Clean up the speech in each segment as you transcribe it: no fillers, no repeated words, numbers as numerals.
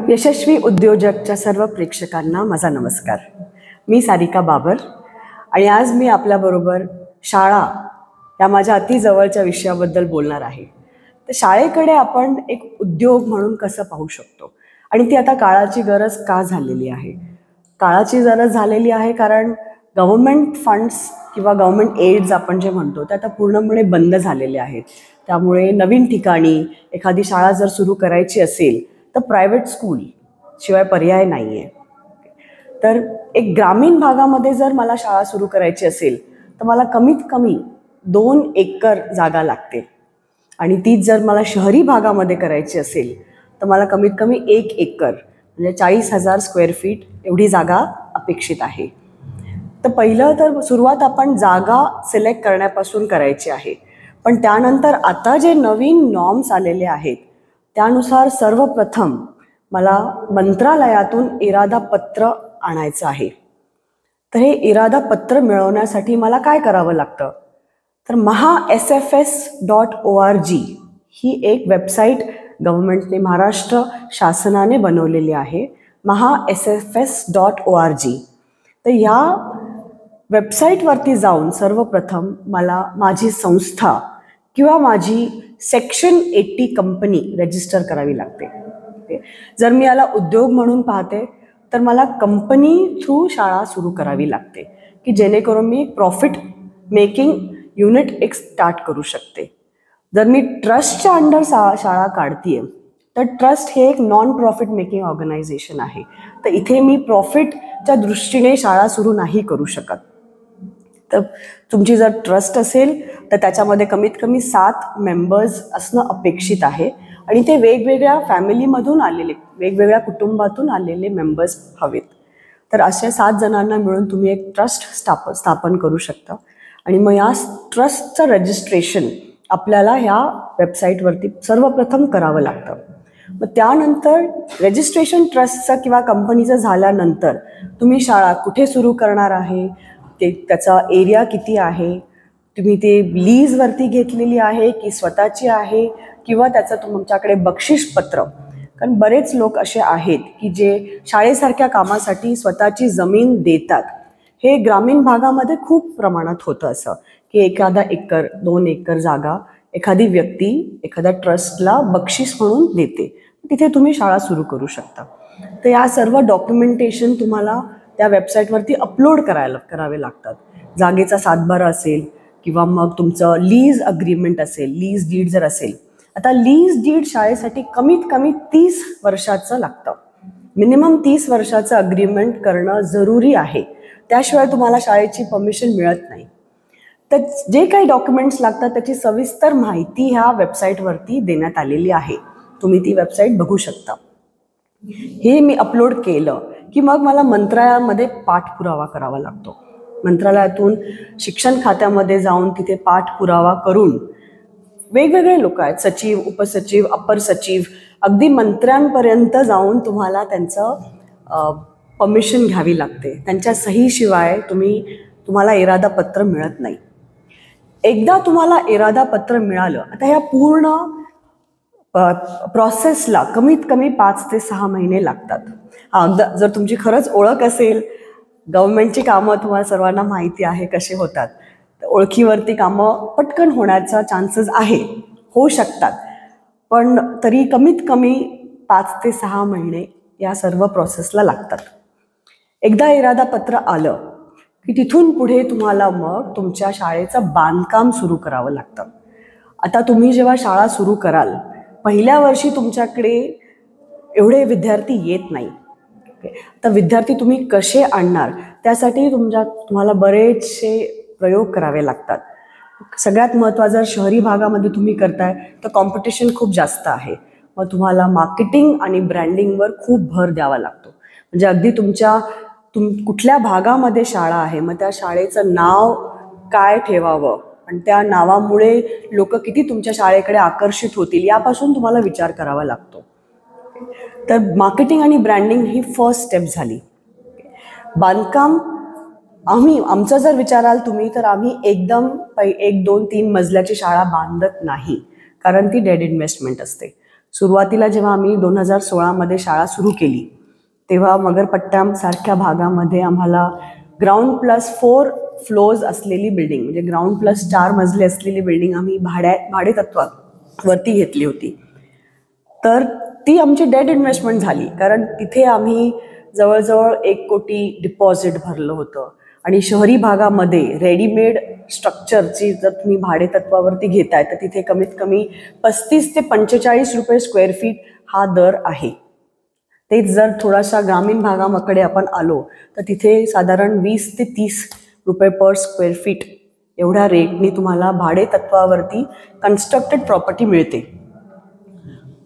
यशस्वी उद्योजकच्या सर्व प्रेक्षकांना माझा नमस्कार. मी सारिका बाबर आणि आज मी आपल्याबरोबर शाळा या माझ्या अति जवळच्या विषयाबद्दल बोलणार आहे. तर शाळेकडे आपण एक उद्योग म्हणून कसं पाहू शकतो आणि ती आता काळाची गरज का झालेली आहे. काळाची गरज झालेली आहे कारण गव्हर्नमेंट फंड्स किंवा गव्हर्नमेंट एड्स आपण जे म्हणतो ते आता पूर्णपणे बंद झालेले आहेत. त्यामुळे नवीन ठिकाणी एखादी शाळा जर सुरू करायची असेल तर प्रायव्हेट स्कूल शिवाय पर्याय नाही आहे. तर एक ग्रामीण भागामध्ये जर मला शाळा सुरू करायची असेल तर मला कमीत कमी 2 एकर जागा लागते आणि तीच जर मला शहरी भागामध्ये करायची असेल तर मला कमीत कमी 1 एकर म्हणजे 40,000 स्क्वेअर फीट एवढी जागा अपेक्षित आहे. तर पहिलं तर सुरुवात आपण जागा सिलेक्ट करण्यापासून करायची आहे. पण त्यानंतर आता जे नवीन नॉर्म्स आलेले आहेत त्यानुसार सर्वप्रथम मला मंत्रालयातून इरादा पत्र आणायचं आहे. तर हे इरादा पत्र मिळवण्यासाठी मला काय करावं लागतं तर MahaSFS.org ही एक वेबसाईट गव्हर्नमेंटने महाराष्ट्र शासनाने बनवलेली आहे. MahaSFS.org. तर या वेबसाईटवरती जाऊन सर्वप्रथम मला माझी संस्था किंवा माझी सेक्शन 80 कंपनी रजिस्टर करावी लागते. जर मी याला उद्योग म्हणून पाहते तर मला कंपनी थ्रू शाळा सुरू करावी लागते की जेणेकरून मी प्रॉफिट मेकिंग युनिट एक स्टार्ट करू शकते. जर मी ट्रस्टच्या अंडर शाळा काढतीये तर ट्रस्ट हे एक नॉन प्रॉफिट मेकिंग ऑर्गनायझेशन आहे. तर इथे मी प्रॉफिटच्या दृष्टीने शाळा सुरू नाही करू शकत. तर तुमची जर ट्रस्ट असेल तर त्याच्यामध्ये कमीत कमी 7 मेंबर्स असणं अपेक्षित आहे आणि ते वेगवेगळ्या फॅमिलीमधून आलेले वेगवेगळ्या कुटुंबातून आलेले मेंबर्स हवेत. तर अशा 7 जणांना मिळून तुम्ही एक ट्रस्ट स्थापन करू शकता आणि मग या ट्रस्टचं रजिस्ट्रेशन आपल्याला ह्या वेबसाईटवरती सर्वप्रथम करावं लागतं. मग त्यानंतर रजिस्ट्रेशन ट्रस्टचं किंवा कंपनीचं झाल्यानंतर तुम्ही शाळा कुठे सुरू करणार आहे त्याचा एरिया किती आहे, तुम्ही ते लीजवरती घेतलेली आहे की स्वतःची आहे किंवा त्याचं तुमच्याकडे बक्षीसपत्र. कारण बरेच लोक असे आहेत की जे शाळेसारख्या कामासाठी स्वतःची जमीन देतात. हे ग्रामीण भागामध्ये खूप प्रमाणात होतं असं की एखादा एकर 2 एकर जागा एखादी व्यक्ती एखाद्या ट्रस्टला बक्षीस म्हणून देते. तिथे तुम्ही शाळा सुरू करू शकता. तर या सर्व डॉक्युमेंटेशन तुम्हाला त्या वेबसाईटवरती अपलोड करावे लागतात. जागेचा सातबारा असेल किंवा मग तुमचं लीज अग्रीमेंट असेल, लीज डीड जर असेल. आता लीज डीड शाळेसाठी कमीत कमी 30 वर्षाचं लागतं. मिनिमम 30 वर्षाचं अग्रीमेंट करणं जरुरी आहे. त्याशिवाय तुम्हाला शाळेची परमिशन मिळत नाही. तर जे काही डॉक्युमेंट्स लागतात त्याची सविस्तर माहिती ह्या वेबसाईटवरती देण्यात आलेली आहे. तुम्ही ती वेबसाईट बघू शकता. हे मी अपलोड केलं की मग मला मंत्रालयामध्ये पाठपुरावा करावा लागतो. मंत्रालयातून शिक्षण खात्यामध्ये जाऊन तिथे पाठपुरावा करून वेगवेगळे लोक आहेत, सचिव, उपसचिव, अपर सचिव, अगदी मंत्र्यांपर्यंत जाऊन तुम्हाला त्यांचं परमिशन घ्यावी लागते. त्यांच्या सहीशिवाय तुम्हाला इरादा पत्र मिळत नाही. एकदा तुम्हाला इरादा पत्र मिळालं आता ह्या पूर्ण प्रोसेसला कमीत कमी 5 ते 6 महिने लागतात. जर तुमची खरंच ओळख असेल, गव्हर्नमेंटची कामं तुम्हाला सर्वांना माहिती आहे कसे होतात, तर ओळखीवरती कामं पटकन होण्याचा चान्सेस होऊ शकतात. पण तरी कमीत कमी 5 ते 6 महिने या सर्व प्रोसेसला लागतात. एकदा इरादा पत्र आलं की तिथून पुढे तुम्हाला मग तुमच्या शाळेचं बांधकाम सुरू करावं लागतं. आता तुम्ही जेव्हा शाळा सुरू कराल पहिल्या वर्षी तुमच्याकडे एवढे विद्यार्थी येत नाही. तर विद्यार्थी तुम्ही कसे आणणार त्यासाठी तुम्हाला बरेचसे प्रयोग करावे लागतात. सगळ्यात महत्त्वाचं जर शहरी भागामध्ये तुम्ही करताय तर कॉम्पिटिशन खूप जास्त आहे. मग तुम्हाला मार्केटिंग आणि ब्रँडिंगवर खूप भर द्यावा लागतो. म्हणजे अगदी कुठल्या भागामध्ये शाळा आहे मग त्या शाळेचं नाव काय ठेवावं आणि त्या नावामुळे लोक किती तुमच्या शाळेकडे आकर्षित होतील यापासून तुम्हाला विचार करावा लागतो. तर मार्केटिंग आणि ब्रँडिंग ही फर्स्ट स्टेप झाली. बांधकाम आमचं जर विचाराल तुम्ही तर आम्ही एकदम 1, 2, 3 मजल्याची शाळा बांधत नाही कारण ती डेड इन्व्हेस्टमेंट असते. सुरुवातीला जेव्हा आम्ही 2016मध्ये शाळा सुरू केली तेव्हा मगरपट्ट्यासारख्या भागामध्ये आम्हाला ग्राउंड प्लस 4 फ्लोअर्स असलेली बिल्डिंग, म्हणजे ग्राउंड प्लस 4 मजले असलेली बिल्डिंग आम्ही भाडेतत्वावरती घेतली होती. तर ती आमची डेट इन्व्हेस्टमेंट झाली, कारण तिथे आम्ही जवळजवळ 1 कोटी डिपॉझिट भरलं होतं. आणि शहरी भागामध्ये रेडीमेड स्ट्रक्चरची जर तुम्ही भाडेतत्वावरती घेताय तर तिथे कमीत कमी 35 ते 45 रुपये स्क्वेअर फीट हा दर आहे. तेच जर थोडासा ग्रामीण भागाकडे आपण आलो तर तिथे साधारण 20 ते 30 रुपये पर स्क्वेअर फीट एवढ्या रेटनी तुम्हाला भाडेतत्वावरती कन्स्ट्रक्टेड प्रॉपर्टी मिळते.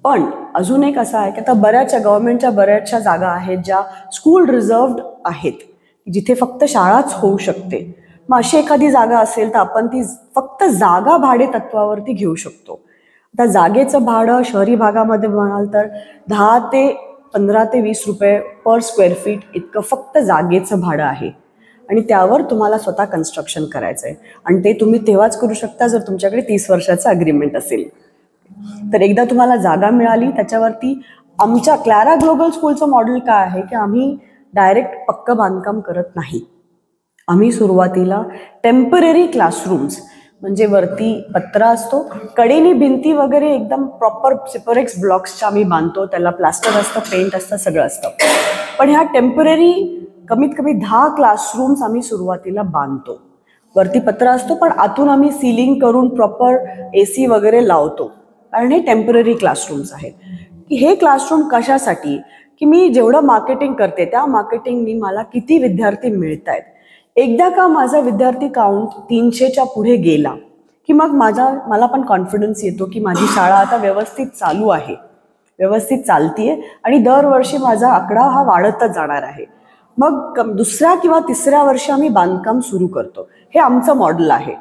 पण अजून एक असं आहे की आता गव्हर्नमेंटच्या बऱ्याचशा जागा आहेत ज्या स्कूल रिझर्व्ड आहेत, जिथे फक्त शाळाच होऊ शकते. मग अशी एखादी जागा असेल तर आपण ती फक्त जागा भाडेतत्वावरती घेऊ शकतो. आता जागेचं भाडं शहरी भागामध्ये म्हणाल तर 10 ते 15 ते 20 रुपये पर स्क्वेअर फीट इतकं फक्त जागेचं भाडं आहे. आणि त्यावर तुम्हाला स्वतः कन्स्ट्रक्शन करायचं आहे. आणि ते तुम्ही तेव्हाच करू शकता जर तुमच्याकडे 30 वर्षाचं अग्रीमेंट असेल. तर एकदा तुम्हाला जागा मिळाली त्याच्यावरती आमच्या क्लॅरा ग्लोबल स्कूलचं मॉडेल काय आहे की आम्ही डायरेक्ट पक्कं बांधकाम करत नाही. आम्ही सुरुवातीला टेम्पररी क्लासरूम्स, म्हणजे वरती पत्रा असतो, कडेनी भिंती वगैरे एकदम प्रॉपर सिपोरेक्स ब्लॉक्सच्या आम्ही बांधतो. त्याला प्लास्टर असतं, पेंट असतं, सगळं असतं. पण ह्या टेम्पररी कमीत कमी 10 क्लासरूम्स आम्ही सुरुवातीला बांधतो. वरती पत्रा असतो पण आतून आम्ही सीलिंग करून प्रॉपर AC वगैरे लावतो, कारण हे टेम्पररी क्लासरूम्स आहेत. की हे क्लासरूम कशासाठी की मी जेवढं मार्केटिंग करते त्या मार्केटिंगनी मला किती विद्यार्थी मिळत आहेत. एकदा का माझा विद्यार्थी काउंट 300च्या पुढे गेला की मग मला पण कॉन्फिडन्स येतो की माझी शाळा आता व्यवस्थित चालू आहे, व्यवस्थित चालतीये आणि दरवर्षी माझा आकडा हा वाढतच जाणार आहे. मग दुसऱ्या किंवा तिसऱ्या वर्षी आम्ही बांधकाम सुरू करतो. हे आमचं मॉडेल आहे.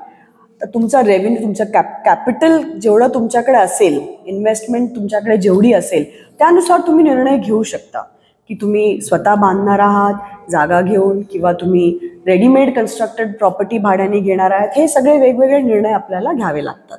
तर तुमचा रेव्हेन्यू, तुमचं कॅपिटल जेवढं तुमच्याकडे असेल, इन्व्हेस्टमेंट तुमच्याकडे जेवढी असेल त्यानुसार तुम्ही निर्णय घेऊ शकता की तुम्ही स्वतः बांधणार आहात जागा घेऊन किंवा तुम्ही रेडीमेड कन्स्ट्रक्टेड प्रॉपर्टी भाड्याने घेणार आहात. हे सगळे वेगवेगळे निर्णय आपल्याला घ्यावे लागतात.